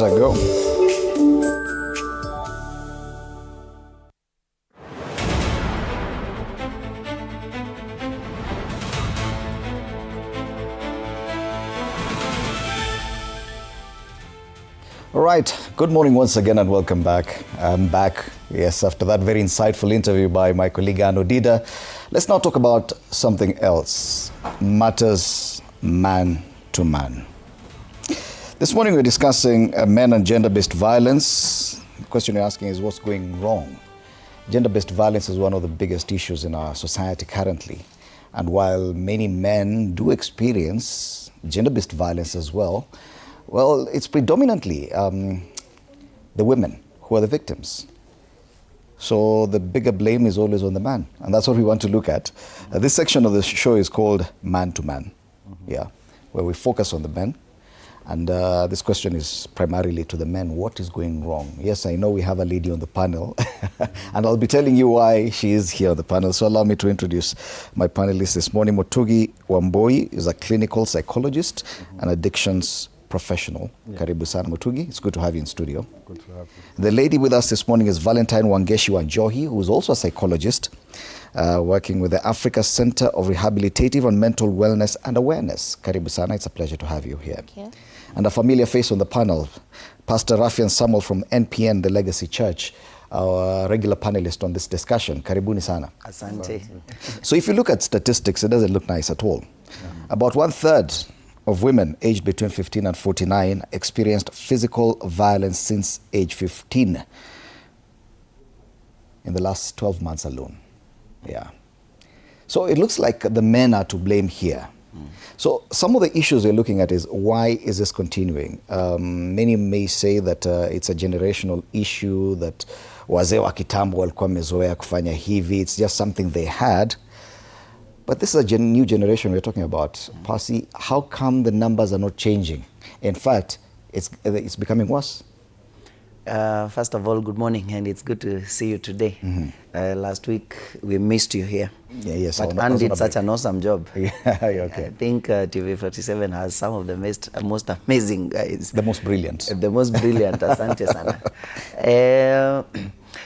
Let's go. All right, good morning once again and welcome back. I'm back, yes, after that very insightful interview by my colleague Dida. Let's now talk about something else, matters man to man. This morning we're discussing men and gender-based violence. The question you're asking is what's going wrong? Gender-based violence is one of the biggest issues in our society currently. And while many men do experience gender-based violence as well, it's predominantly the women who are the victims. So the bigger blame is always on the man. And that's what we want to look at. This section of the show is called Man to Man, where we focus on the men. And this question is primarily to the men. What is going wrong? Yes, I know we have a lady on the panel. And I'll be telling you why she is here on the panel. So allow me to introduce my panelists this morning. Mutugi Wamboi is a clinical psychologist and addictions professional. Karibu sana Mutugi. It's good to have you in studio. Good to have you. The lady with us this morning is Valentine Wangeshi Wanjohi, who is also a psychologist working with the Africa Center of Rehabilitative and Mental Wellness and Awareness. Karibu sana. It's a pleasure to have you here. Thank you. And a familiar face on the panel, Pastor Rafian Samuel from NPN, the Legacy Church, our regular panelist on this discussion. Karibuni sana. Asante. So if you look at statistics, it doesn't look nice at all. About 1/3 of women aged between 15 and 49 experienced physical violence since age 15 in the last 12 months alone. So it looks like the men are to blame here. So some of the issues we're looking at is why is this continuing? Many may say that it's a generational issue, that wazee wa kitambo walikuwa wamezoea kufanya hivi. It's just something they had. But this is a new generation we're talking about. Percy, how come the numbers are not changing? In fact, it's becoming worse. First of all, good morning, and it's good to see you today. Last week, we missed you here. Yes. But Anne did such an awesome job. Okay. I think TV47 has some of the most amazing guys. The most brilliant. The most brilliant, asante sana.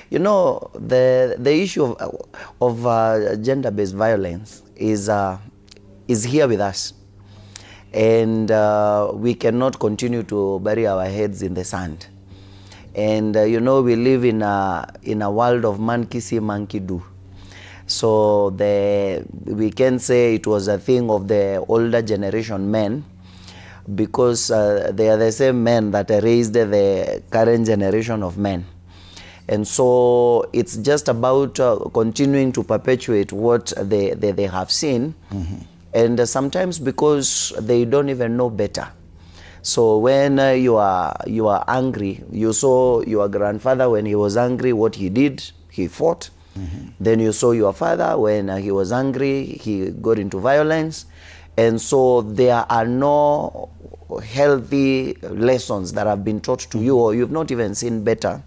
You know, the issue of gender-based violence is here with us. And we cannot continue to bury our heads in the sand. And you know, we live in a world of monkey see, monkey do. So we can say it was a thing of the older generation men, because they are the same men that raised the current generation of men. And so it's just about continuing to perpetuate what they have seen. And sometimes because they don't even know better. So when you are angry, you saw your grandfather when he was angry, what he did, he fought. Then you saw your father when he was angry, he got into violence. And so there are no healthy lessons that have been taught to you, or you've not even seen better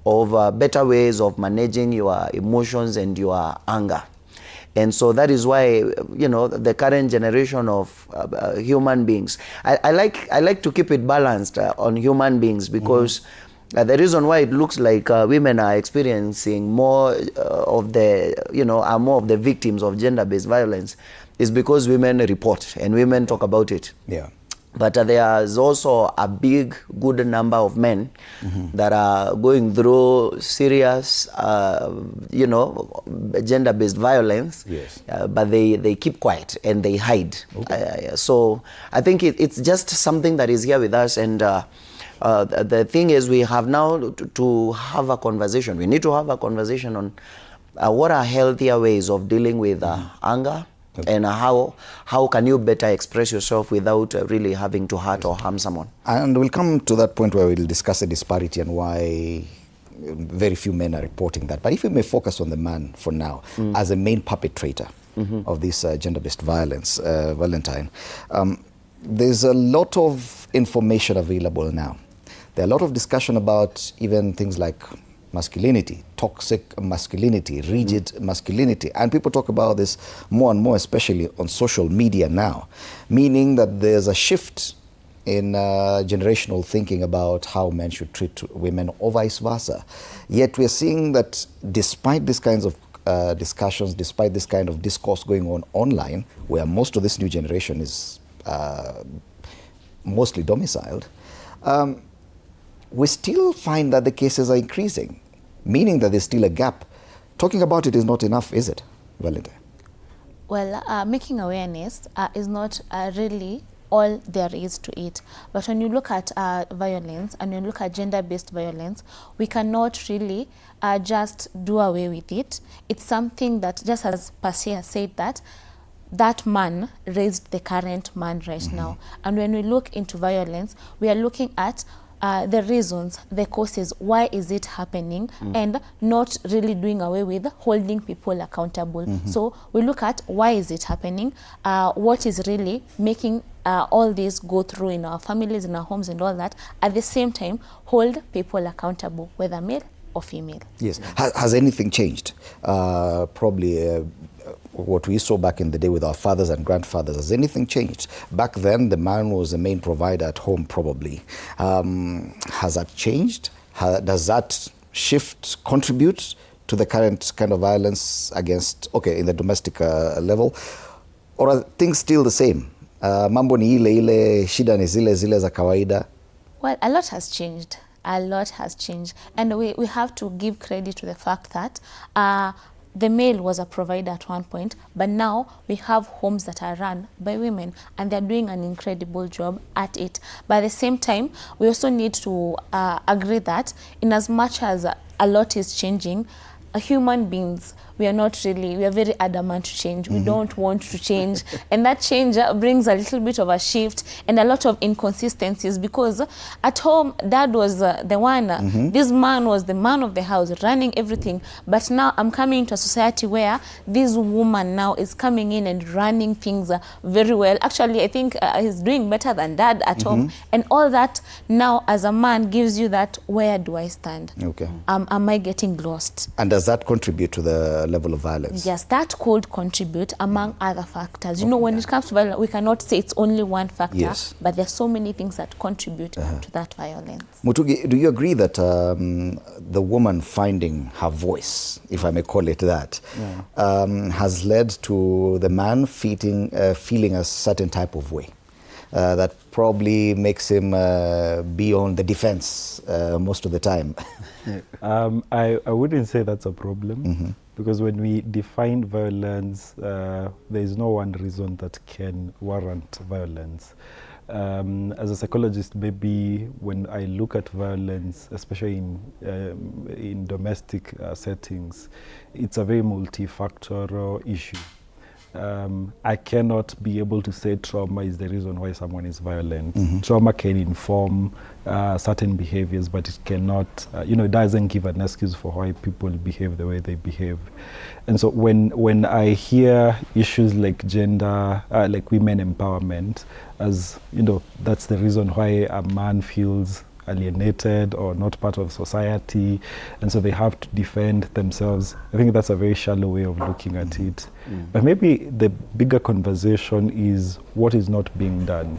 ways of managing your emotions and your anger. And so that is why, you know, the current generation of human beings, I like to keep it balanced on human beings, because the reason why it looks like women are experiencing more of the, are more of the victims of gender-based violence is because women report and women talk about it. But there's also a good number of men that are going through serious, gender-based violence. But they keep quiet and they hide. So I think it's just something that is here with us. And the thing is, we have now to have a conversation. We need to have a conversation on what are healthier ways of dealing with anger. And how can you better express yourself without really having to hurt or harm someone? And we'll come to that point where we'll discuss the disparity and why very few men are reporting that. But if we may focus on the man for now, as a main perpetrator of this gender-based violence, Valentine, there's a lot of information available now. There are a lot of discussion about even things like masculinity, toxic masculinity, rigid masculinity. And people talk about this more and more, especially on social media now, meaning that there's a shift in generational thinking about how men should treat women or vice versa. Yet we're seeing that despite these kinds of discussions, despite this kind of discourse going on online, where most of this new generation is mostly domiciled, we still find that the cases are increasing, meaning that there's still a gap. Talking about it is not enough, is it, Valentine? Well, making awareness is not really all there is to it. But when you look at violence and when you look at gender-based violence, we cannot really just do away with it. It's something that, just as Percy has said, that man raised the current man right now. And when we look into violence, we are looking at the reasons, the causes, why is it happening, and not really doing away with holding people accountable. So we look at why is it happening, what is really making all this go through in our families, in our homes and all that. At the same time, hold people accountable, whether male or female. Yes. Has anything changed? Probably what we saw back in the day with our fathers and grandfathers. Has anything changed? Back then, the man was the main provider at home, probably. Has that changed? Does that shift contribute to the current kind of violence against, in the domestic level? Or are things still the same? Mambo ni ile, shida ni zile za kawaida? Well, a lot has changed. A lot has changed. And we have to give credit to the fact that the male was a provider at one point, but now we have homes that are run by women, and they're doing an incredible job at it. But at the same time, we also need to agree that in as much as a lot is changing, human beings, we are very adamant to change. We don't want to change. And that change brings a little bit of a shift and a lot of inconsistencies, because at home, dad was the one, this man was the man of the house, running everything. But now I'm coming to a society where this woman now is coming in and running things very well. Actually, I think he's doing better than dad at home. And all that now as a man gives you that, where do I stand? Okay. Am I getting lost? And does that contribute to the level of violence? Yes, that could contribute among other factors. You know, when it comes to violence, we cannot say it's only one factor, but there's so many things that contribute to that violence. Mutugi, do you agree that the woman finding her voice, if I may call it that, has led to the man feeling a certain type of way that probably makes him be on the defense most of the time? I wouldn't say that's a problem, because when we define violence, there is no one reason that can warrant violence. As a psychologist, maybe when I look at violence, especially in domestic settings, it's a very multifactorial issue. I cannot be able to say trauma is the reason why someone is violent. Trauma can inform certain behaviors, but it cannot, it doesn't give an excuse for why people behave the way they behave. And so when I hear issues like gender, like women empowerment, as that's the reason why a man feels alienated or not part of society, and so they have to defend themselves. I think that's a very shallow way of looking at it. But maybe the bigger conversation is what is not being done.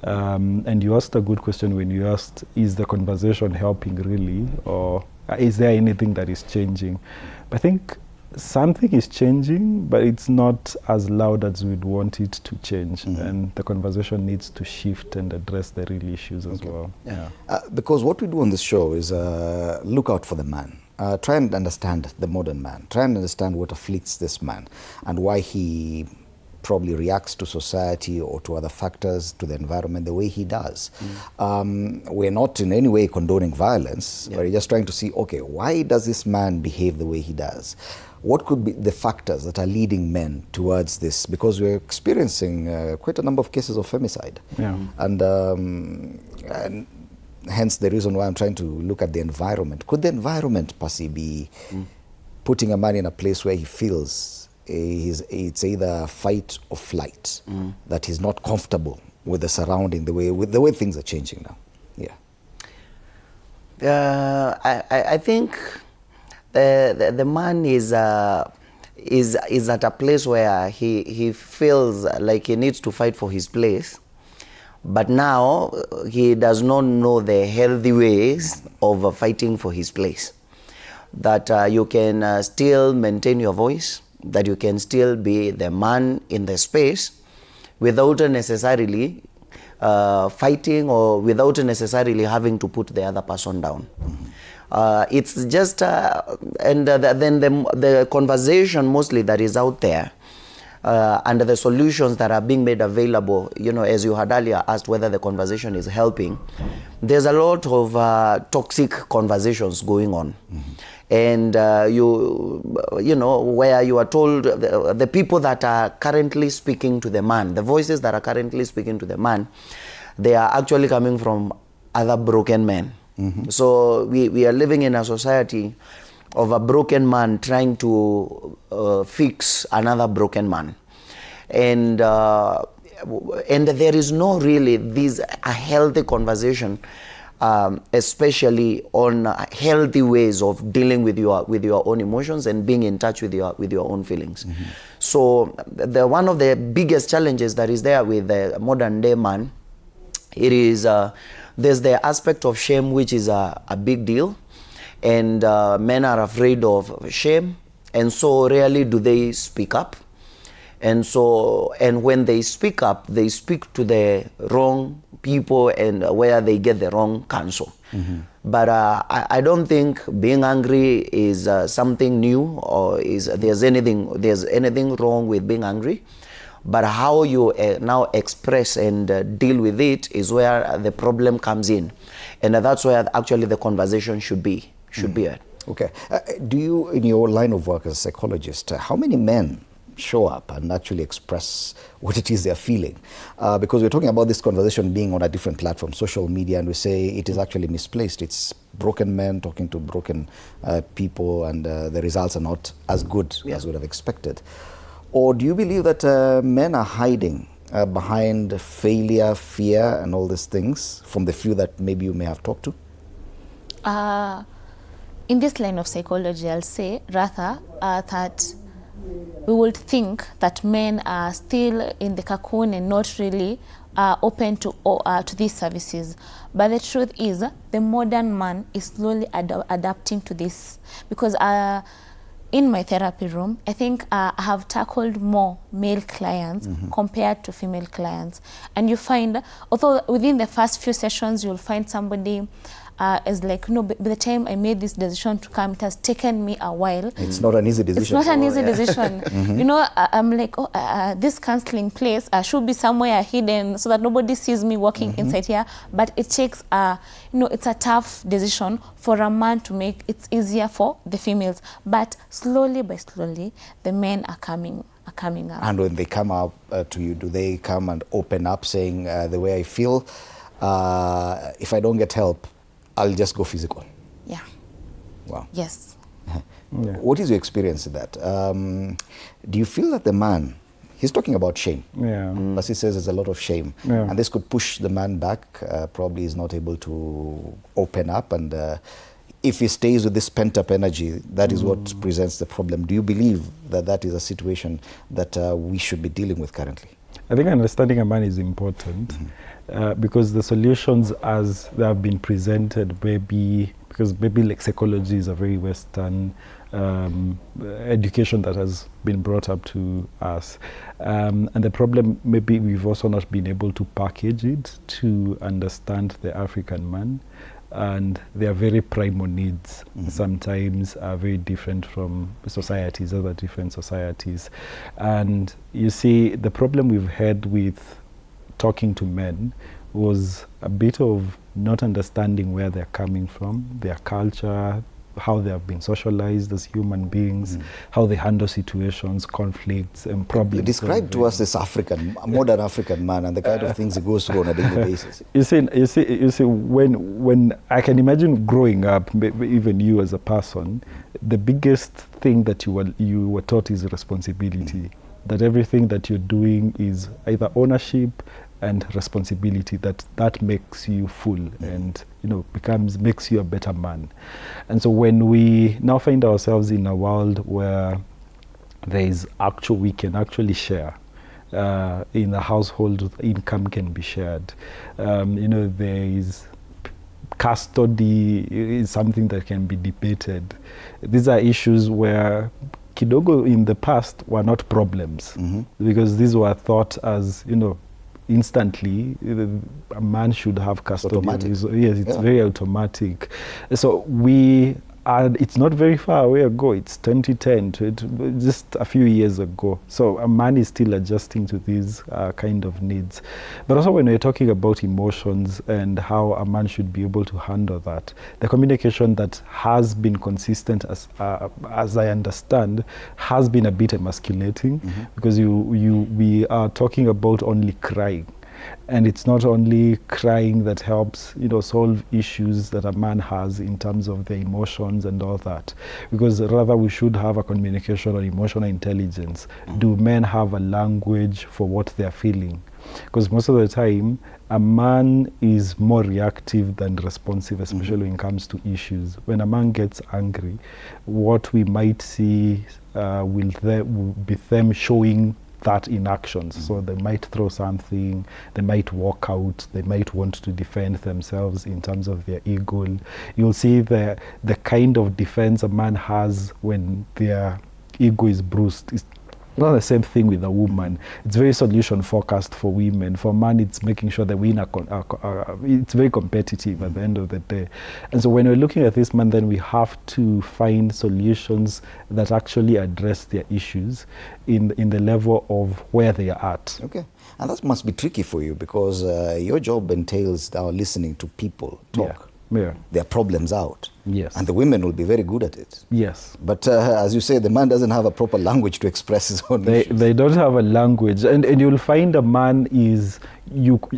And you asked a good question when you asked, is the conversation helping really, or is there anything that is changing? But I think something is changing, but it's not as loud as we'd want it to change. And the conversation needs to shift and address the real issues as well. Yeah. Because what we do on this show is look out for the man. Try and understand the modern man. Try and understand what afflicts this man and why he probably reacts to society or to other factors, to the environment, the way he does. We're not in any way condoning violence. We're just trying to see, why does this man behave the way he does? What could be the factors that are leading men towards this? Because we're experiencing quite a number of cases of femicide. And hence the reason why I'm trying to look at the environment. Could the environment possibly be putting a man in a place where he feels it's either fight or flight, that he's not comfortable with the surrounding, the way things are changing now? I think the man is at a place where he feels like he needs to fight for his place, But now he does not know the healthy ways of fighting for his place. That you can still maintain your voice, that you can still be the man in the space without necessarily fighting or without necessarily having to put the other person down. It's just, then the conversation mostly that is out there and the solutions that are being made available, as you had earlier asked whether the conversation is helping, there's a lot of toxic conversations going on. And where you are told the people that are currently speaking to the man, the voices that are currently speaking to the man, they are actually coming from other broken men. So we are living in a society of a broken man trying to fix another broken man. And there is no really a healthy conversation, especially on healthy ways of dealing with your own emotions and being in touch with your own feelings. So one of the biggest challenges that is there with the modern day man, it is there's the aspect of shame, which is a big deal, and men are afraid of shame, and so rarely do they speak up. And when they speak up, they speak to the wrong people and where they get the wrong counsel. But I don't think being angry is something new, or there's anything wrong with being angry. But how you now express and deal with it is where the problem comes in, and that's where actually the conversation should be at. Okay. Do you, in your line of work as a psychologist, how many men show up and actually express what it is they're feeling? Because we're talking about this conversation being on a different platform, social media, and we say it is actually misplaced. It's broken men talking to broken people, and the results are not as good as we would have expected. Or do you believe that men are hiding behind failure, fear, and all these things from the few that maybe you may have talked to? In this line of psychology, I'll say rather that we would think that men are still in the cocoon and not really open to these services. But the truth is, the modern man is slowly adapting to this, because in my therapy room, I think I have tackled more male clients compared to female clients. And you find, although within the first few sessions, you'll find somebody is like, by the time I made this decision to come, it has taken me a while. It's not an easy decision. It's not an easy decision. I'm like, this counseling place should be somewhere hidden so that nobody sees me walking inside here. But it takes, it's a tough decision for a man to make. It's easier for the females. But slowly by slowly, the men are coming up. And when they come up to you, do they come and open up saying, the way I feel, if I don't get help, I'll just go physical? Yeah. Wow. Yes. What is your experience in that? Do you feel that the man, he's talking about shame. As he says, there's a lot of shame. And this could push the man back. Probably he's not able to open up. And if he stays with this pent-up energy, that is what presents the problem. Do you believe that that is a situation that we should be dealing with currently? I think understanding a man is important. Because the solutions as they have been presented because like psychology is a very Western education that has been brought up to us. And the problem, maybe we've also not been able to package it to understand the African man. And their very primal needs sometimes are very different from other different societies. And you see, the problem we've had with talking to men was a bit of not understanding where they're coming from, their culture, how they have been socialized as human beings, how they handle situations, conflicts, and problems. Describe to us this modern African man and the kind of things he goes through on a daily basis. You see, when I can imagine growing up, even you as a person, the biggest thing that you were taught is responsibility. That everything that you're doing is either ownership and responsibility, that makes you full and makes you a better man. And so when we now find ourselves in a world where we can actually share, in a household, income can be shared. There is custody is something that can be debated. These are issues where kidogo in the past were not problems, because these were thought as, instantly a man should have custody. Yes, it's very automatic. So it's not very far away ago. It's 2010, just a few years ago. So a man is still adjusting to these kind of needs. But also when we're talking about emotions and how a man should be able to handle that, the communication that has been consistent, as I understand, has been a bit emasculating, because we are talking about only crying. And it's not only crying that helps, solve issues that a man has in terms of their emotions and all that. Because rather we should have a communication on emotional intelligence. Do men have a language for what they're feeling? Because most of the time, a man is more reactive than responsive, especially when it comes to issues. When a man gets angry, what we might see will be them showing that in actions. So they might throw something, they might walk out, they might want to defend themselves in terms of their ego. You'll see the kind of defense a man has when their ego is bruised. It's not the same thing with a woman. It's very solution focused for women. For man, it's making sure the winner it's very competitive at the end of the day. And so when we're looking at this man, then we have to find solutions that actually address their issues in the level of where they are at. Okay. And that must be tricky for you, because your job entails now listening to people talk. Yeah. Their problems out. Yes. And the women will be very good at it. Yes. But as you say, the man doesn't have a proper language to express his own issues. They don't have a language. And you'll find a man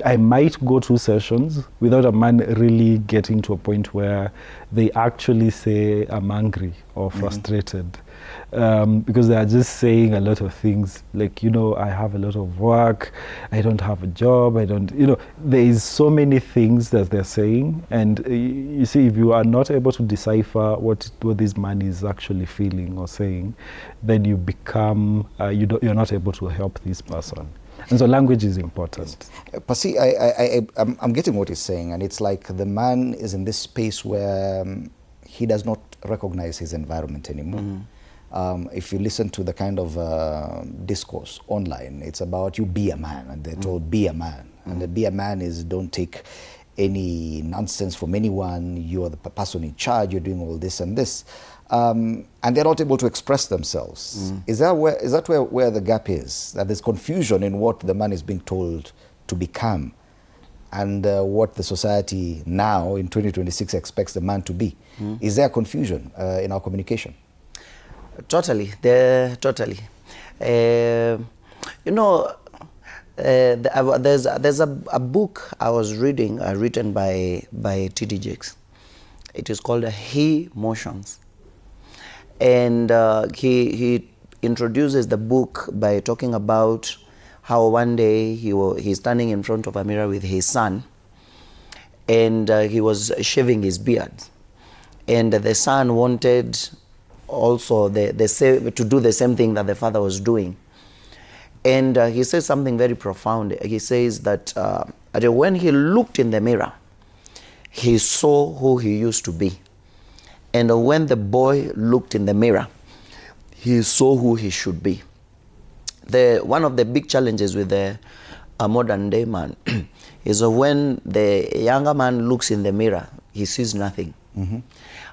I might go 2 sessions without a man really getting to a point where they actually say, I'm angry or frustrated. Because they are just saying a lot of things like, I have a lot of work, I don't have a job, there is so many things that they're saying. And you see, if you are not able to decipher what this man is actually feeling or saying, then you become, you're not able to help this person. And so language is important. Pasi, I'm getting what he's saying, and it's like the man is in this space where he does not recognize his environment anymore. If you listen to the kind of discourse online, it's about you be a man, and they're told be a man. And the be a man is don't take any nonsense from anyone, you're the person in charge, you're doing all this and this. And they're not able to express themselves. Is that where the gap is? That there's confusion in what the man is being told to become and what the society now in 2026 expects the man to be. Is there confusion in our communication? Totally. Totally. There's a book I was reading written by T.D. Jakes. It is called He Motions. And he introduces the book by talking about how one day he's standing in front of a mirror with his son, and he was shaving his beard. And the son wanted also to do the same thing that the father was doing. And he says something very profound. He says that when he looked in the mirror, he saw who he used to be. And when the boy looked in the mirror, he saw who he should be. One of the big challenges with a modern day man is when the younger man looks in the mirror, he sees nothing.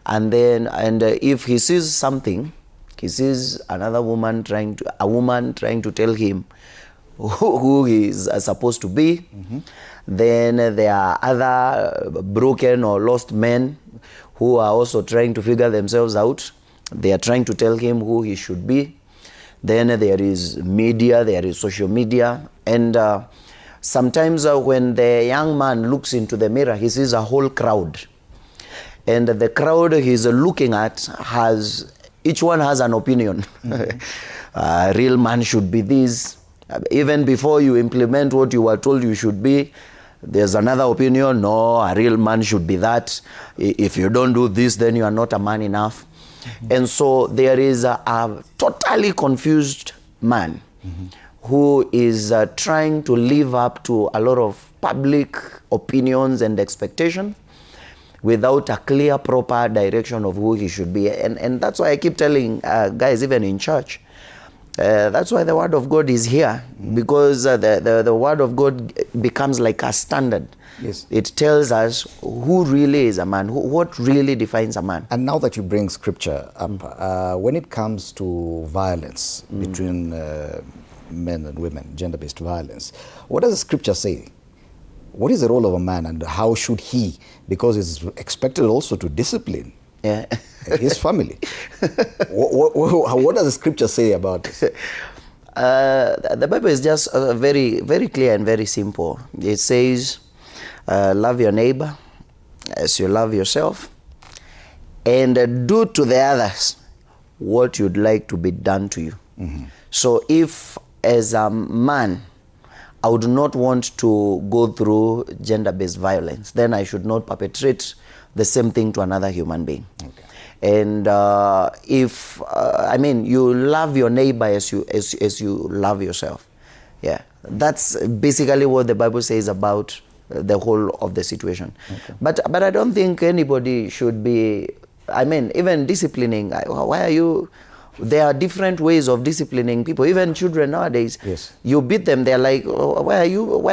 And if he sees something, he sees another woman trying to tell him who he is supposed to be. Then there are other broken or lost men who are also trying to figure themselves out. They are trying to tell him who he should be. Then there is media, there is social media. And sometimes when the young man looks into the mirror, he sees a whole crowd. And the crowd he's looking at each one has an opinion. A real man should be this. Even before you implement what you were told you should be, there's another opinion. No, a real man should be that. If you don't do this, then you are not a man enough. And so there is a totally confused man who is trying to live up to a lot of public opinions and expectations without a clear, proper direction of who he should be. And that's why I keep telling guys, even in church, that's why the Word of God is here, because the Word of God becomes like a standard. Yes. It tells us who really is a man, what really defines a man. And now that you bring scripture up, when it comes to violence between men and women, gender-based violence, what does the scripture say? What is the role of a man, and how should he, because he's expected also to discipline his family? What does the scripture say about this? The Bible is just very, very clear and very simple. It says, love your neighbor as you love yourself, and do to the others what you'd like to be done to you. So if, as a man, I would not want to go through gender-based violence, then I should not perpetrate the same thing to another human being. Okay. And if I mean, you love your neighbor as you love yourself. Yeah, that's basically what the Bible says about the whole of the situation. Okay. But I don't think anybody should be, I mean, even disciplining. Why are you? There are different ways of disciplining people. Even children nowadays, yes. You beat them, they're like, oh, why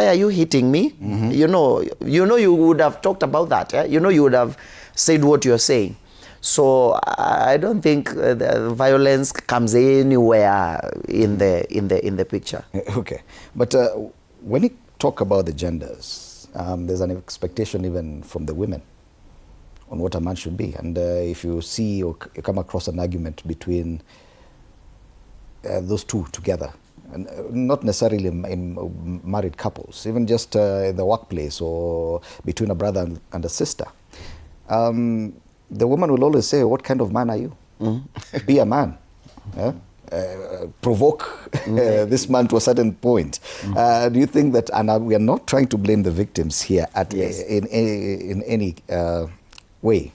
are you hitting me? You know, you would have talked about that. Yeah? You know, you would have said what you're saying. So I don't think the violence comes anywhere in the picture. Okay, but when you talk about the genders, there's an expectation even from the women on what a man should be. And if you see or you come across an argument between those two together, and not necessarily in married couples, even just in the workplace or between a brother and a sister, the woman will always say, what kind of man are you? Be a man. Provoke this man to a certain point. Do you think that, and we are not trying to blame the victims here in any way,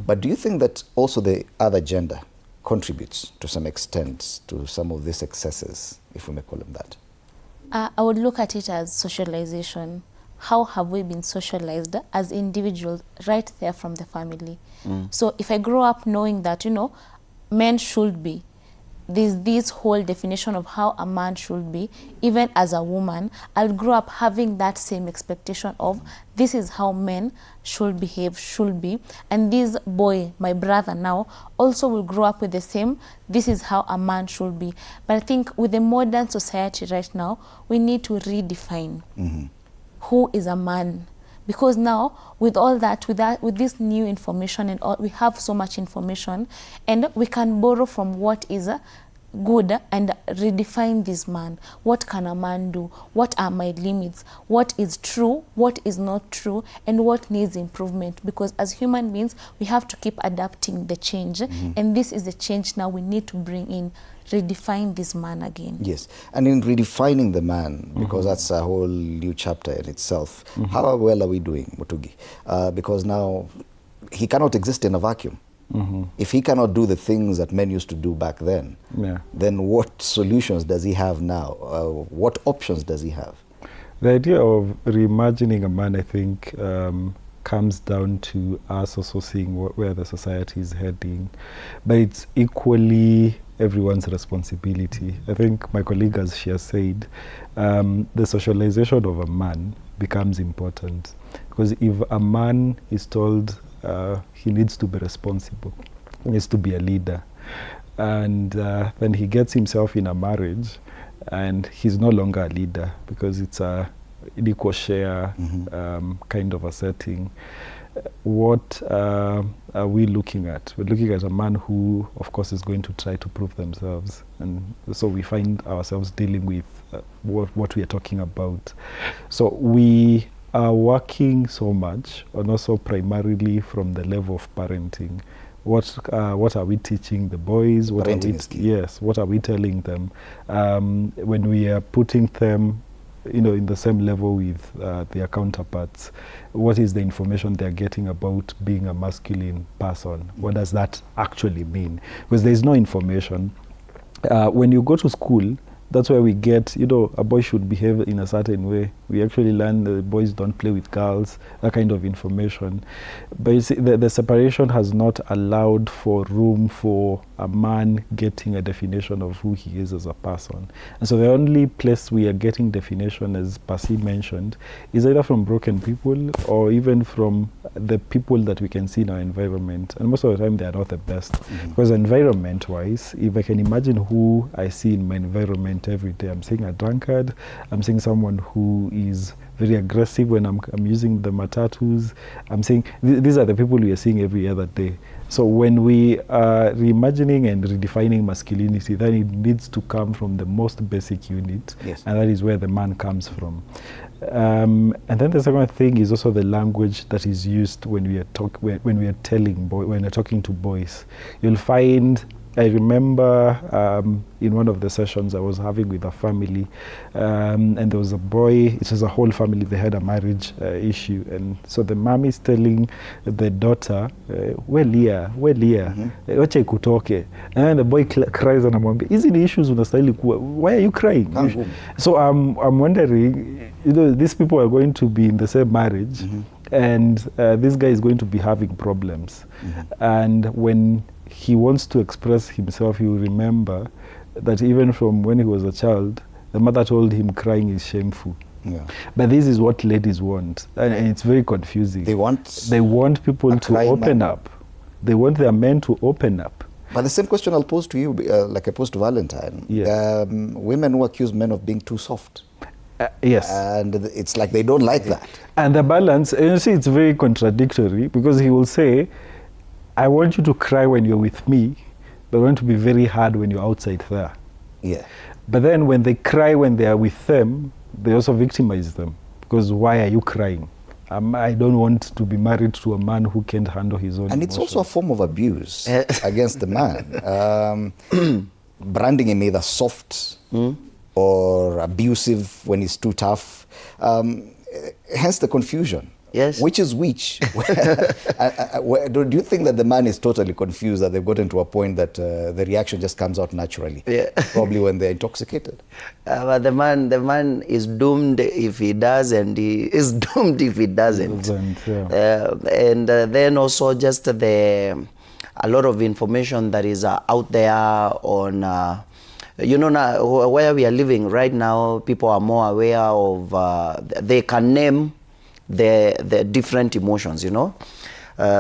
but do you think that also the other gender contributes to some extent to some of these excesses, if we may call them that? I would look at it as socialization. How have we been socialized as individuals right there from the family? So if I grow up knowing that, you know, men should be, there's this whole definition of how a man should be, even as a woman, I'll grow up having that same expectation of this is how men should behave, should be. And this boy, my brother now, also will grow up with the same, this is how a man should be. But I think with the modern society right now, we need to redefine who is a man. Because now, with all that, with this new information and all, we have so much information, and we can borrow from what is good and redefine this man. What can a man do? What are my limits? What is true? What is not true? And what needs improvement? Because as human beings, we have to keep adapting the change. And this is the change now we need to bring in. Redefine this man again. Yes, and in redefining the man, because that's a whole new chapter in itself, how well are we doing, Mutugi? Because now he cannot exist in a vacuum. If he cannot do the things that men used to do back then, then what solutions does he have now? What options does he have? The idea of reimagining a man, I think, comes down to us also seeing where the society is heading, but it's equally everyone's responsibility. I think my colleague, as she has said, the socialization of a man becomes important, because if a man is told he needs to be responsible, he needs to be a leader, and then he gets himself in a marriage and he's no longer a leader because it's an equal share kind of a setting, what are we looking at? We're looking at a man who, of course, is going to try to prove themselves. And so we find ourselves dealing with what we are talking about. So we are working so much, and also primarily from the level of parenting. What are we teaching the boys? What Parenting are we is key. Yes, what are we telling them? When we are putting them in the same level with their counterparts, what is the information they're getting about being a masculine person? What does that actually mean? Because there's no information. When you go to school, that's where we get, you know, a boy should behave in a certain way. We actually learn that boys don't play with girls, that kind of information. But you see, the separation has not allowed for room for a man getting a definition of who he is as a person. And so the only place we are getting definition, as Pasi mentioned, is either from broken people or even from the people that we can see in our environment. And most of the time, they are not the best. Because environment-wise, if I can imagine who I see in my environment every day, I'm seeing a drunkard, I'm seeing someone who is very aggressive when I'm using the matatus. I'm saying these are the people we are seeing every other day. So when we are reimagining and redefining masculinity, then it needs to come from the most basic unit, yes. and that is where the man comes from. And then the second thing is also the language that is used when we are when we are talking to boys. You'll find, I remember in one of the sessions I was having with a family, and there was a boy, it was a whole family, they had a marriage issue. And so the mom is telling the daughter, welia, wacha ikutoke. And then the boy cries and amwambia, hizi ni issues unastahili kuwa, why are you crying? So I'm wondering, you know, these people are going to be in the same marriage, and this guy is going to be having problems. And when he wants to express himself, he will remember that even from when he was a child, the mother told him crying is shameful. Yeah. But this is what ladies want, and it's very confusing. They want people to open up. They want their men to open up. But the same question I'll pose to you, like I posed to Valentine. Yeah. Women who accuse men of being too soft. Yes. And it's like they don't like that. And the balance, and you see, it's very contradictory, because he will say, I want you to cry when you're with me, but I want to be very hard when you're outside there. Yeah. But then when they cry when they are with them, they also victimize them. Because why are you crying? I don't want to be married to a man who can't handle his own And it's emotions. also a form of abuse against the man. Branding him either soft or abusive when he's too tough. Hence the confusion. Yes. Which is which? Do you think that the man is totally confused, that they've gotten to a point that the reaction just comes out naturally? Yeah. Probably when they're intoxicated. But the man is doomed if he does, and he is doomed if he doesn't. And then also just a lot of information that is out there on, you know, now, where we are living right now, people are more aware of, they can name the different emotions, you know.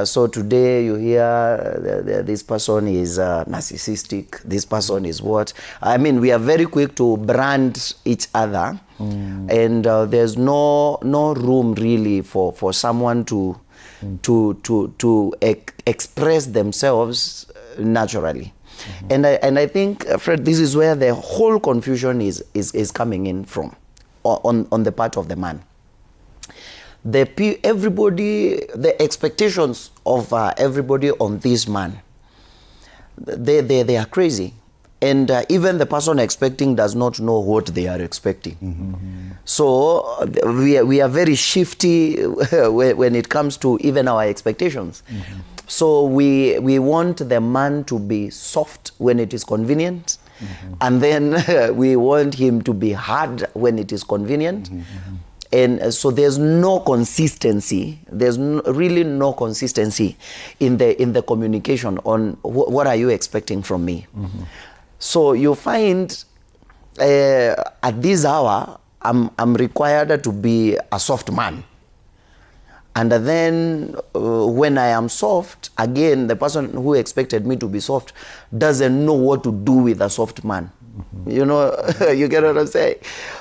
So today you hear this person is narcissistic, this person is what. I mean, we are very quick to brand each other, and there's no room really for someone to express themselves naturally. And I think, Fred, this is where the whole confusion is coming in from, on the part of the man. The expectations of everybody on this man, they are crazy. And even the person expecting does not know what they are expecting. So we are very shifty when it comes to even our expectations. So we want the man to be soft when it is convenient, and then we want him to be hard when it is convenient. And so there's no consistency. There's really no consistency in the communication on what are you expecting from me. So you find at this hour I'm required to be a soft man, and then when I am soft, again the person who expected me to be soft doesn't know what to do with a soft man. You know, you get what I'm saying?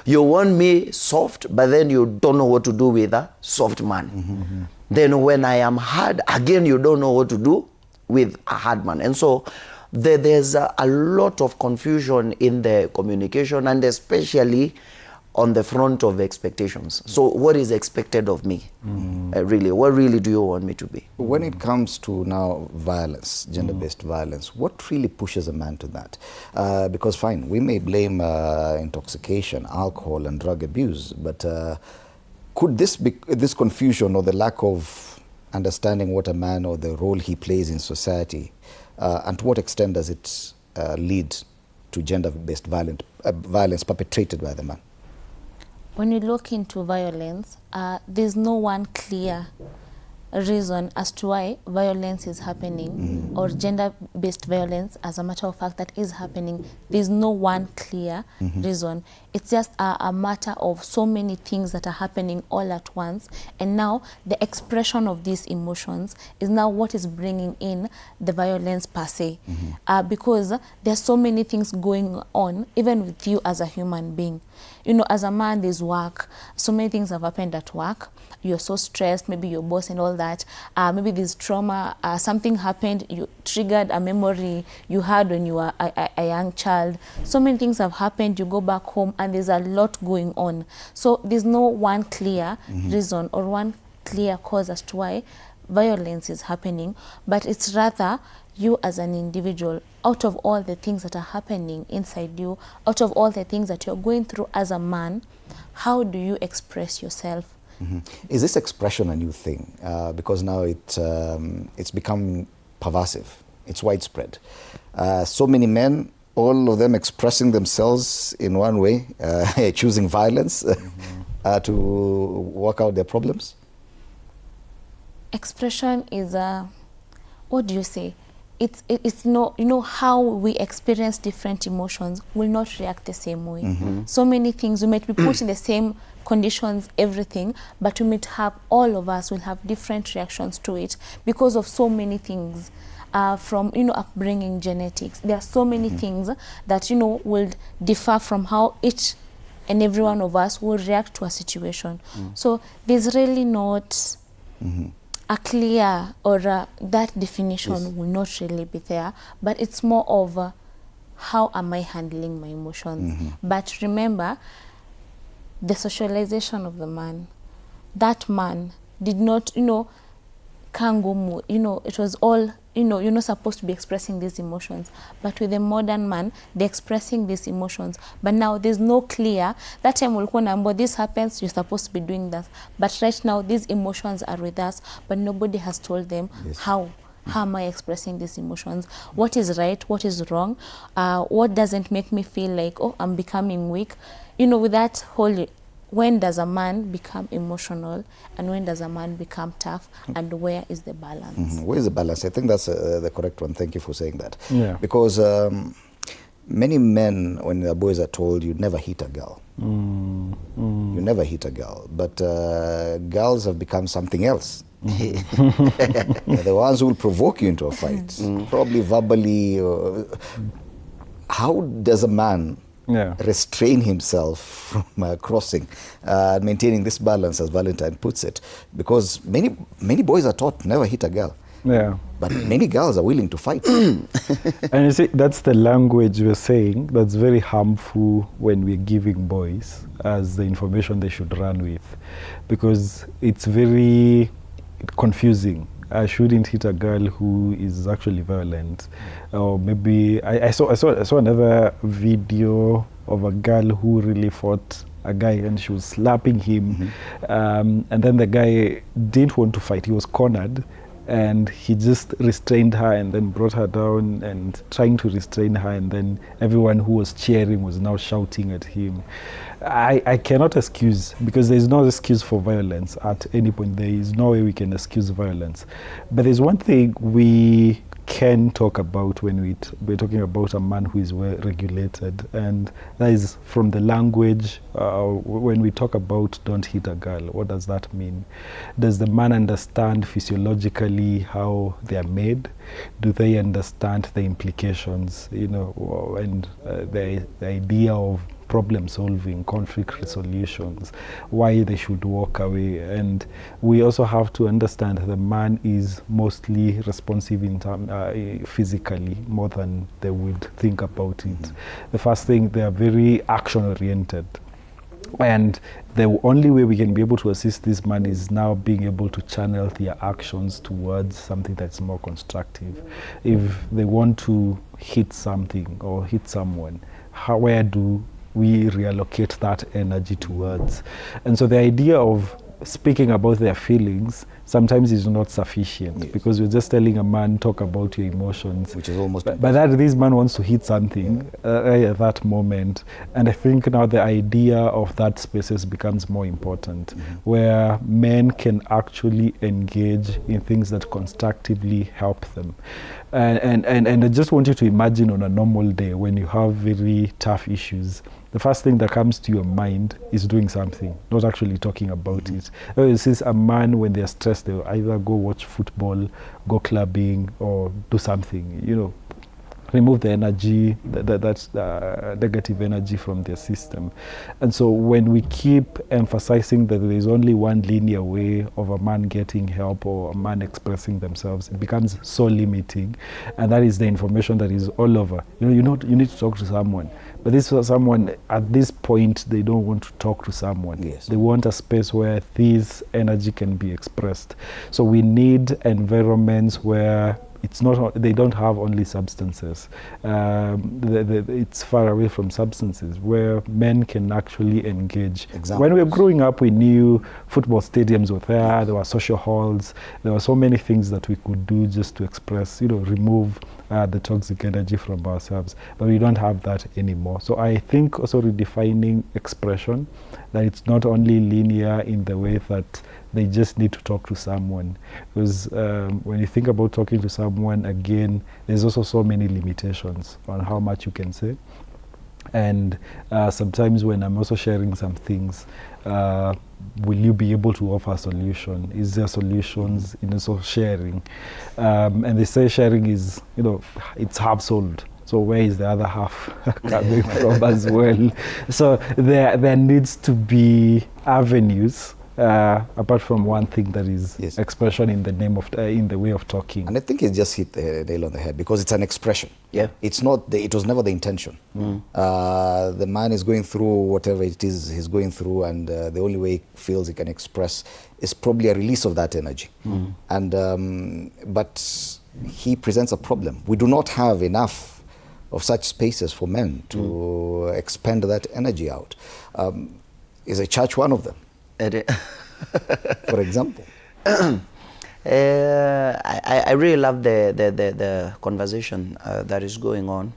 You want me soft, but then you don't know what to do with a soft man. Then when I am hard, again, you don't know what to do with a hard man. And so there's a lot of confusion in the communication, and especially on the front of expectations. So what is expected of me? Really, what really do you want me to be? When it comes to now violence, gender-based violence, what really pushes a man to that? Because fine, we may blame intoxication, alcohol and drug abuse, but could this confusion or the lack of understanding what a man or the role he plays in society, and to what extent does it lead to gender-based violence perpetrated by the man? When you look into violence, there's no one clear reason as to why violence is happening, or gender-based violence, as a matter of fact, that is happening. There's no one clear reason. It's just a matter of so many things that are happening all at once, and now the expression of these emotions is now what is bringing in the violence per se, because there's so many things going on, even with you as a human being. You know, as a man, there's work. So many things have happened at work. You're so stressed, maybe your boss and all that. Maybe there's trauma. Something happened, you triggered a memory you had when you were a young child. So many things have happened. You go back home and there's a lot going on. So there's no one clear reason or one clear cause as to why violence is happening, but it's rather you as an individual, out of all the things that are happening inside you, out of all the things that you're going through as a man, how do you express yourself? Is this expression a new thing? Because now it's become pervasive. It's widespread. So many men, all of them expressing themselves in one way, choosing violence to work out their problems. Expression is what do you say? It's no, you know, how we experience different emotions will not react the same way. So many things, we might be put in the same conditions, everything, but we might have, all of us will have different reactions to it because of so many things, from, you know, upbringing, genetics. There are so many things that, you know, will differ from how each and every one of us will react to a situation. So there's really not a clear or that definition will not really be there, but it's more of how am I handling my emotions. But remember, the socialization of the man, that man did not, you know, kangumu, you know, it was all, you know, you're not supposed to be expressing these emotions. But with the modern man, they're expressing these emotions. But now there's no clear, that time we'll know this happens, you're supposed to be doing that. But right now, these emotions are with us, but nobody has told them how. How am I expressing these emotions? What is right? What is wrong? What doesn't make me feel like, oh, I'm becoming weak? You know, with that whole, when does a man become emotional and when does a man become tough, and where is the balance? Where is the balance? I think that's the correct one. Thank you for saying that. Yeah. Because many men, when their boys are told, you never hit a girl. You never hit a girl. But girls have become something else. They're the ones who will provoke you into a fight, probably verbally. How does a man restrain himself from crossing and maintaining this balance, as Valentine puts it? Because many boys are taught never hit a girl. Yeah. But many girls are willing to fight. And you see, that's the language we're saying that's very harmful when we're giving boys as the information they should run with, because it's very confusing. I shouldn't hit a girl who is actually violent. Or maybe I saw another video of a girl who really fought a guy and she was slapping him, and then the guy didn't want to fight. He was cornered and he just restrained her and then brought her down and trying to restrain her, and then everyone who was cheering was now shouting at him. I cannot excuse, because there is no excuse for violence at any point. There is no way we can excuse violence. But there's one thing we can talk about when we're talking about a man who is well regulated, and that is from the language. When we talk about don't hit a girl, what does that mean? Does the man understand physiologically how they are made? Do they understand the implications, you know, and the idea of problem solving, conflict resolutions, why they should walk away? And we also have to understand the man is mostly responsive in physically more than they would think about it. The first thing, they are very action oriented, and the only way we can be able to assist this man is now being able to channel their actions towards something that's more constructive. If they want to hit something or hit someone, where do we reallocate that energy towards? And so the idea of speaking about their feelings sometimes is not sufficient, Yes. because you're just telling a man, talk about your emotions. Which is almost But that this man wants to hit something at that moment. And I think now the idea of that spaces becomes more important, where men can actually engage in things that constructively help them. And I just want you to imagine on a normal day when you have very tough issues, the first thing that comes to your mind is doing something, not actually talking about it. You see a man, when they're stressed, they'll either go watch football, go clubbing, or do something, you know, remove the energy, that's negative energy from their system. And so when we keep emphasizing that there is only one linear way of a man getting help or a man expressing themselves, it becomes so limiting. And that is the information that is all over. You know, you need to talk to someone. But this was someone, at this point, they don't want to talk to someone. Yes. They want a space where this energy can be expressed. So we need environments where it's not, they don't have only substances. It's far away from substances, where men can actually engage. Examples. When we were growing up, we knew football stadiums were there were social halls, there were so many things that we could do just to express, you know, remove the toxic energy from ourselves. But we don't have that anymore. So I think also redefining expression, that it's not only linear in the way that they just need to talk to someone. Because when you think about talking to someone, again, there's also so many limitations on how much you can say. And sometimes when I'm also sharing some things, will you be able to offer a solution? Is there solutions in also sharing? And they say sharing is, you know, it's half solved. So where is the other half coming from as well? So there needs to be avenues, apart from one thing that is Yes. expression in the name of in the way of talking. And I think it just hit the nail on the head, because it's an expression. Yeah. It's not. It was never the intention. The man is going through whatever it is he's going through, and the only way he feels he can express is probably a release of that energy. And but he presents a problem. We do not have enough of such spaces for men to expend that energy out. Is a church one of them, for example? I really love the conversation that is going on,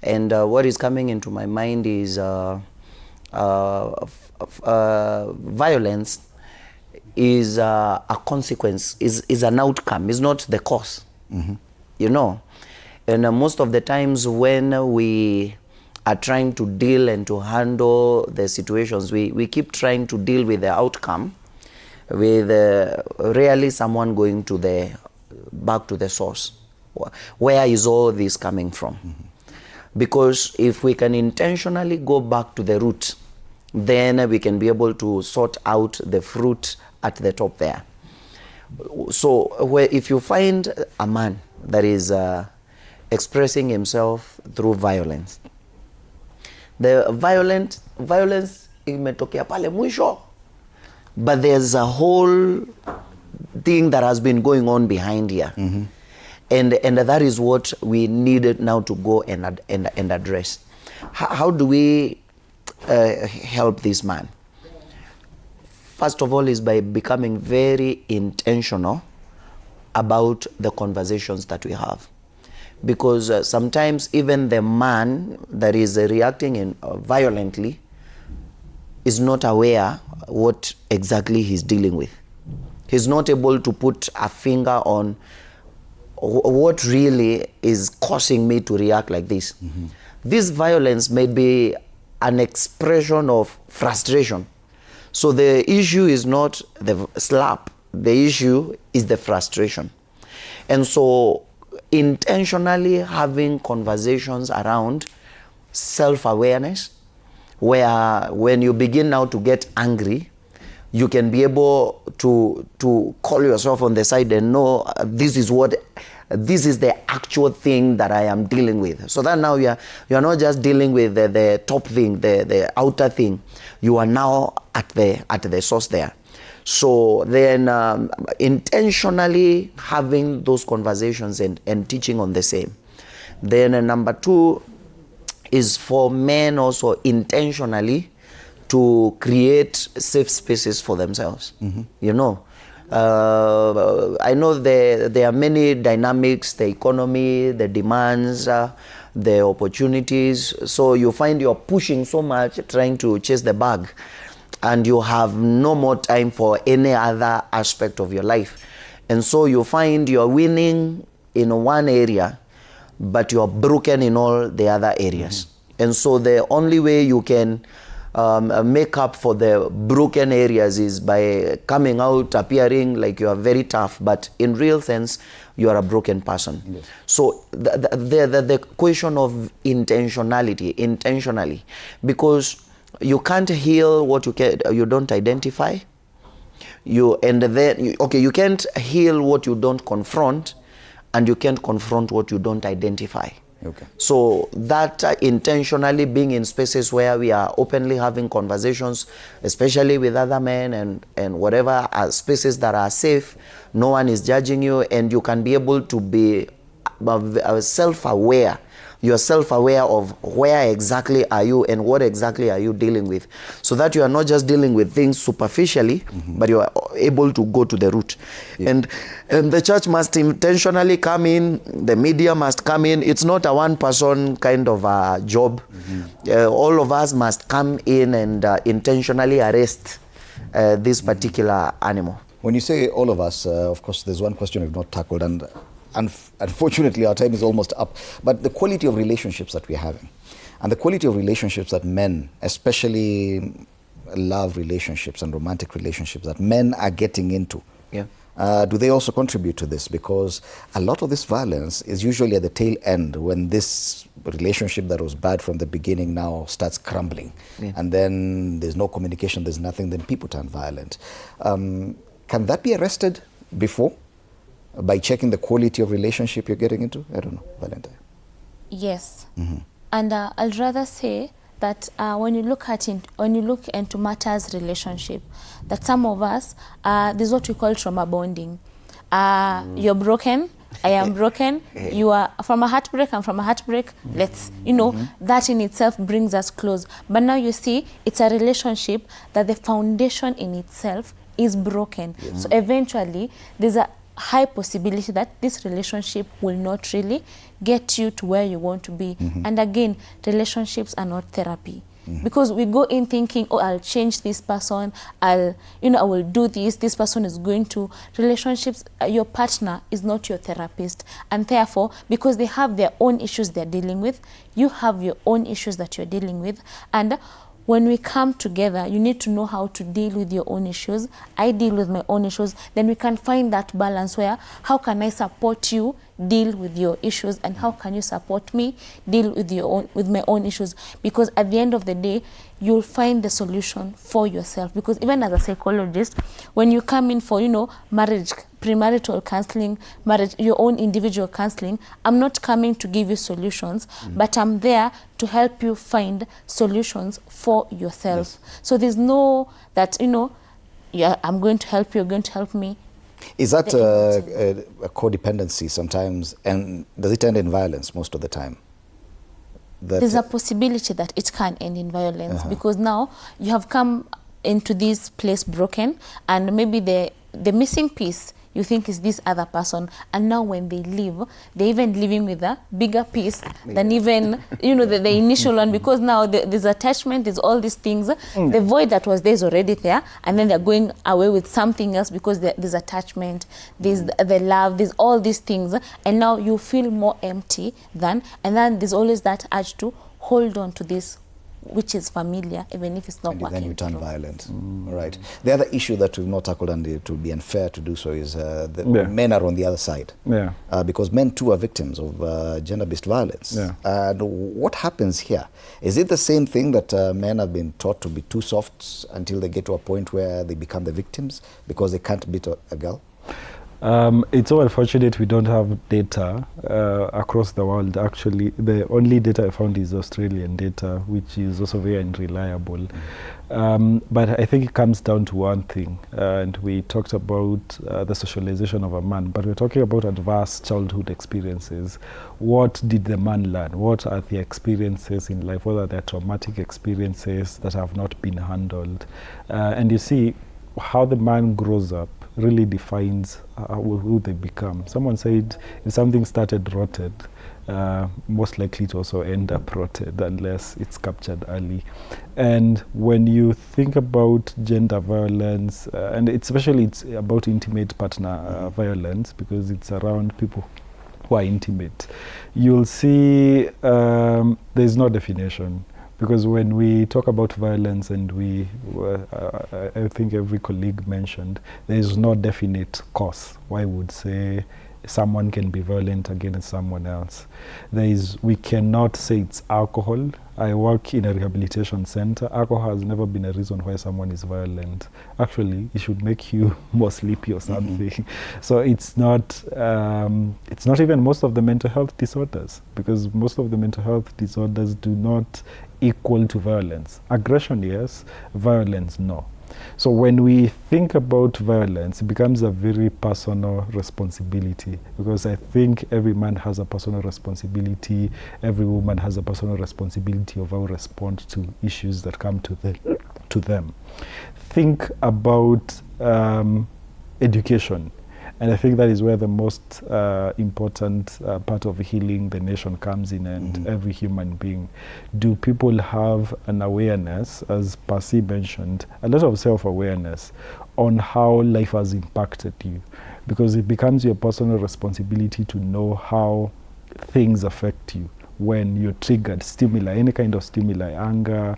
and what is coming into my mind is violence is a consequence, is an outcome, is not the cause. You know, and most of the times when we are trying to deal and to handle the situations, we keep trying to deal with the outcome, with rarely someone going to back to the source. Where is all this coming from? Because if we can intentionally go back to the root, then we can be able to sort out the fruit at the top there. So if you find a man that is expressing himself through violence, the violence imetokea pale mwisho, but there's a whole thing that has been going on behind here. And that is what we needed now to go and address. How do we help this man? First of all is by becoming very intentional about the conversations that we have. Because sometimes even the man that is reacting violently is not aware what exactly he's dealing with. He's not able to put a finger on what really is causing me to react like this. This violence may be an expression of frustration. So the issue is not the slap, the issue is the frustration. And so intentionally having conversations around self-awareness, where when you begin now to get angry, you can be able to call yourself on the side and know this is the actual thing that I am dealing with. So that now you're not just dealing with the top thing, the outer thing. You are now at the source there. So then intentionally having those conversations and teaching on the same. Then number two is for men also intentionally to create safe spaces for themselves. You know, I know there are many dynamics, the economy, the demands, the opportunities. So you find you're pushing so much, trying to chase the bag, and you have no more time for any other aspect of your life. And so you find you're winning in one area, but you're broken in all the other areas. And so the only way you can make up for the broken areas is by coming out, appearing like you are very tough, but in real sense, you are a broken person. Yes. So the question of intentionally, because you can't heal what you don't identify. You can't heal what you don't confront, and you can't confront what you don't identify. Okay. So that intentionally being in spaces where we are openly having conversations, especially with other men and whatever, spaces that are safe, no one is judging you, and you can be able to be self-aware. You are self-aware of where exactly are you and what exactly are you dealing with, so that you are not just dealing with things superficially, but you are able to go to the root. Yeah. And the church must intentionally come in, the media must come in. It's not a one-person kind of a job. All of us must come in and intentionally arrest this particular animal. When you say all of us, of course, there's one question we've not tackled, and unfortunately our time is almost up, but the quality of relationships that we're having, and the quality of relationships that men, especially love relationships and romantic relationships that men are getting into, do they also contribute to this? Because a lot of this violence is usually at the tail end, when this relationship that was bad from the beginning now starts crumbling, and then there's no communication, there's nothing, then people turn violent. Can that be arrested before, by checking the quality of relationship you're getting into? I don't know, Valentine. Yes. And I'll rather say that when you look into matters relationship, that some of us, this is what we call trauma bonding. You're broken, I am broken, you are from a heartbreak, I'm from a heartbreak, let's, that in itself brings us close. But now you see, it's a relationship that the foundation in itself is broken. So eventually, there's a high possibility that this relationship will not really get you to where you want to be. And again, relationships are not therapy. Because we go in thinking, oh, I'll change this person, I will do this person is going to. Relationships, your partner is not your therapist. And therefore, because they have their own issues they're dealing with, you have your own issues that you're dealing with. And when we come together, you need to know how to deal with your own issues. I deal with my own issues. Then we can find that balance where, how can I support you deal with your issues, and how can you support me deal with my own issues? Because at the end of the day, you'll find the solution for yourself. Because even as a psychologist, when you come in for, marriage, premarital counseling, marriage, your own individual counseling, I'm not coming to give you solutions, but I'm there to help you find solutions for yourself. So there's no that, I'm going to help you, you're going to help me. Is that a codependency sometimes, and does it end in violence most of the time? There's a possibility that it can end in violence, because now you have come into this place broken, and maybe the missing piece you think is this other person, and now when they leave, they're even living with a bigger piece than even the initial one, because now there's attachment, there's all these things. The void that was there is already there, and then they're going away with something else because there's attachment, there's the love, there's all these things, and now you feel more empty and then there's always that urge to hold on to this which is familiar, even if it's not working. Then you turn violent. Right. The other issue that we've not tackled, and it would be unfair to do so, is men are on the other side. Because men too are victims of gender-based violence. And what happens here? Is it the same thing that men have been taught to be too soft until they get to a point where they become the victims because they can't beat a girl? It's so unfortunate we don't have data across the world. Actually, the only data I found is Australian data, which is also very unreliable. But I think it comes down to one thing, and we talked about the socialization of a man, but we're talking about adverse childhood experiences. What did the man learn? What are the experiences in life? What are the traumatic experiences that have not been handled? And you see, how the man grows up really defines who they become. Someone said if something started rotted, most likely to also end up rotted unless it's captured early. And when you think about gender violence, and especially it's about intimate partner violence, because it's around people who are intimate, you'll see there's no definition. Because when we talk about violence, and I think every colleague mentioned, there is no definite cause why would say someone can be violent against someone else. We cannot say it's alcohol. I work in a rehabilitation center. Alcohol has never been a reason why someone is violent. Actually, it should make you more sleepy or something. So it's not even most of the mental health disorders, because most of the mental health disorders do not equal to violence. Aggression, yes. Violence, no. So when we think about violence, it becomes a very personal responsibility, because I think every man has a personal responsibility, every woman has a personal responsibility of how to respond to issues that come to them. Think about education. And I think that is where the most important part of healing the nation comes in, and every human being. Do people have an awareness, as Percy mentioned, a lot of self-awareness on how life has impacted you? Because it becomes your personal responsibility to know how things affect you when you're triggered, stimuli, any kind of stimuli, anger,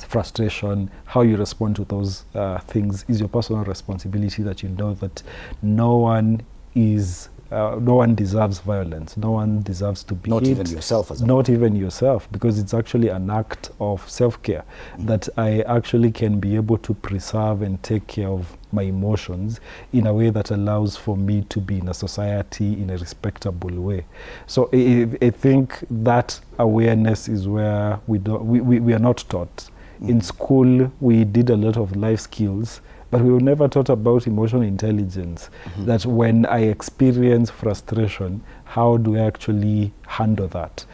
frustration. How you respond to those things is your personal responsibility, that you know that no one deserves violence. No one deserves to be Not hit. even yourself as a Not even yourself, because it's actually an act of self-care, that I actually can be able to preserve and take care of my emotions in a way that allows for me to be in a society in a respectable way. So I think that awareness is where we are not taught. In school, we did a lot of life skills, but we were never taught about emotional intelligence. That when I experience frustration, how do I actually handle that?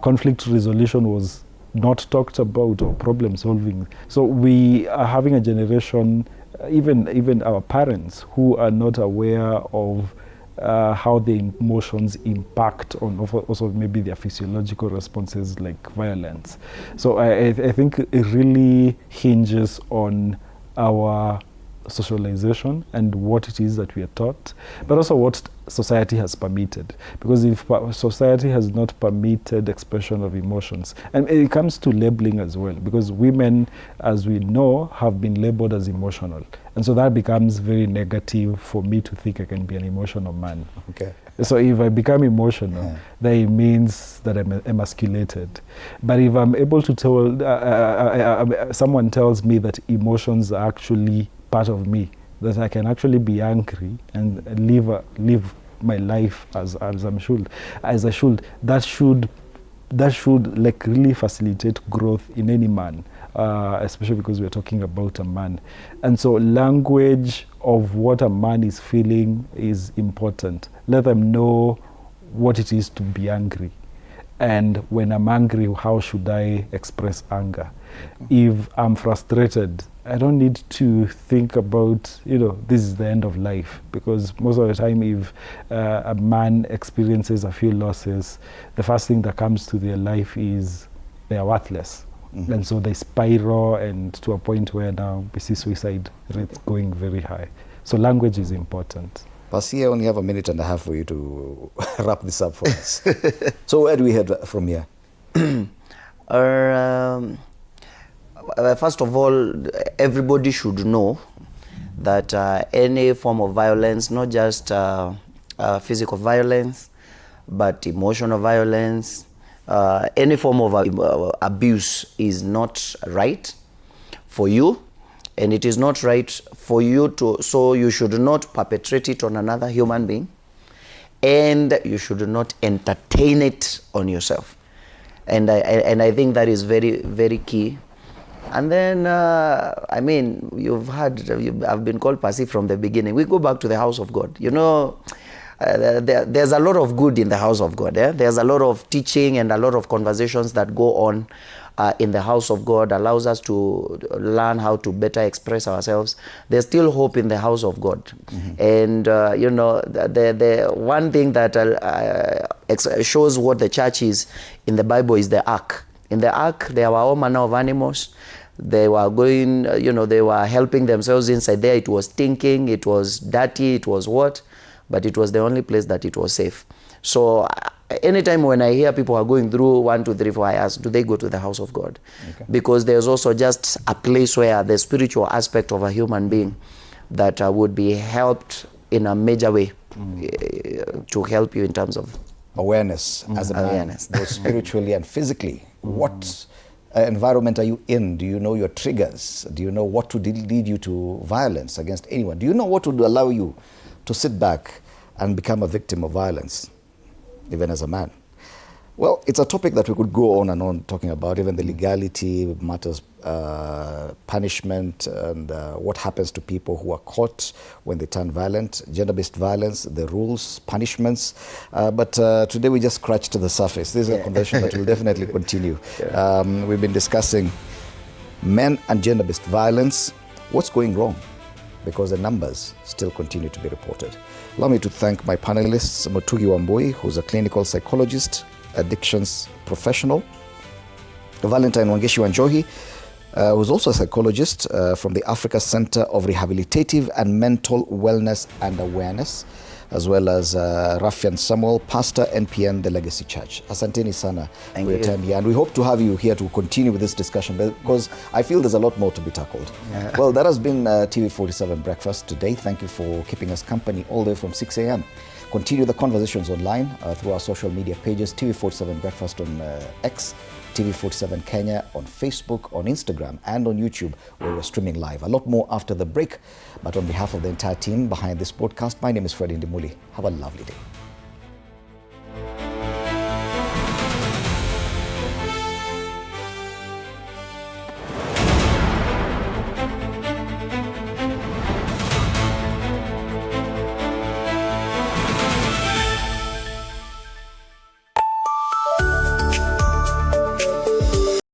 Conflict resolution was not talked about, or problem solving. So we are having a generation, even our parents, who are not aware of how the emotions impact on also maybe their physiological responses like violence. So I think it really hinges on our socialization and what it is that we are taught, but also what society has permitted. Because if society has not permitted expression of emotions, and it comes to labeling as well, because women, as we know, have been labeled as emotional. And so that becomes very negative for me to think I can be an emotional man. Okay. So if I become emotional, then it means that I'm emasculated. But if I'm able to tell, someone tells me that emotions are actually part of me, that I can actually be angry and live my life as I should, that should like really facilitate growth in any man, especially because we're talking about a man. And so language of what a man is feeling is important. Let them know what it is to be angry. And when I'm angry, how should I express anger? If I'm frustrated, I don't need to think about, this is the end of life. Because most of the time, if a man experiences a few losses, the first thing that comes to their life is they are worthless. And so they spiral, and to a point where now we see suicide rates going very high. So language is important. Percy, I only have a minute and a half for you to wrap this up for us. So where do we head from here? First of all, everybody should know that any form of violence, not just physical violence, but emotional violence, any form of abuse is not right for you, and it is not right for you to, so you should not perpetrate it on another human being, and you should not entertain it on yourself. And I think that is very, very key. And then, I mean, I've been called passive from the beginning. We go back to the house of God. You know, there's a lot of good in the house of God. There's a lot of teaching and a lot of conversations that go on in the house of God, allows us to learn how to better express ourselves. There's still hope in the house of God. And, you know, the one thing that shows what the church is in the Bible is the ark. In the ark, there were all manner of animals. They were going, you know, they were helping themselves inside there. It was stinking, it was dirty, it was what? But it was the only place that it was safe. So anytime when I hear people are going through 1, 2, 3, 4, I ask, do they go to the house of God? Okay. Because there's also just a place where the spiritual aspect of a human being that would be helped in a major way to help you in terms of awareness as a man, both spiritually and physically. What environment are you in? Do you know your triggers? Do you know what would lead you to violence against anyone? Do you know what would allow you to sit back and become a victim of violence, even as a man? Well, it's a topic that we could go on and on talking about, even the legality matters, punishment, and what happens to people who are caught when they turn violent, gender-based violence, the rules, punishments. But today we just scratched the surface. This is a conversation that will definitely continue. We've been discussing men and gender-based violence. What's going wrong? Because the numbers still continue to be reported. Allow me to thank my panelists, Mutugi Wambui, who's a clinical psychologist, addictions professional, Valentine Wangeshi Wanjohi, who's also a psychologist from the Africa Center of Rehabilitative and Mental Wellness and Awareness, as well as Rafian Samuel, pastor, NPN, the Legacy Church. Asanteni sana for your time here. And we hope to have you here to continue with this discussion because I feel there's a lot more to be tackled. Well, that has been TV47 Breakfast today. Thank you for keeping us company all the way from 6 a.m. Continue the conversations online through our social media pages, TV47 Breakfast on X, TV47 Kenya on Facebook, on Instagram, and on YouTube, where we're streaming live. A lot more after the break. But on behalf of the entire team behind this podcast, my name is Freddie Ndimuli. Have a lovely day.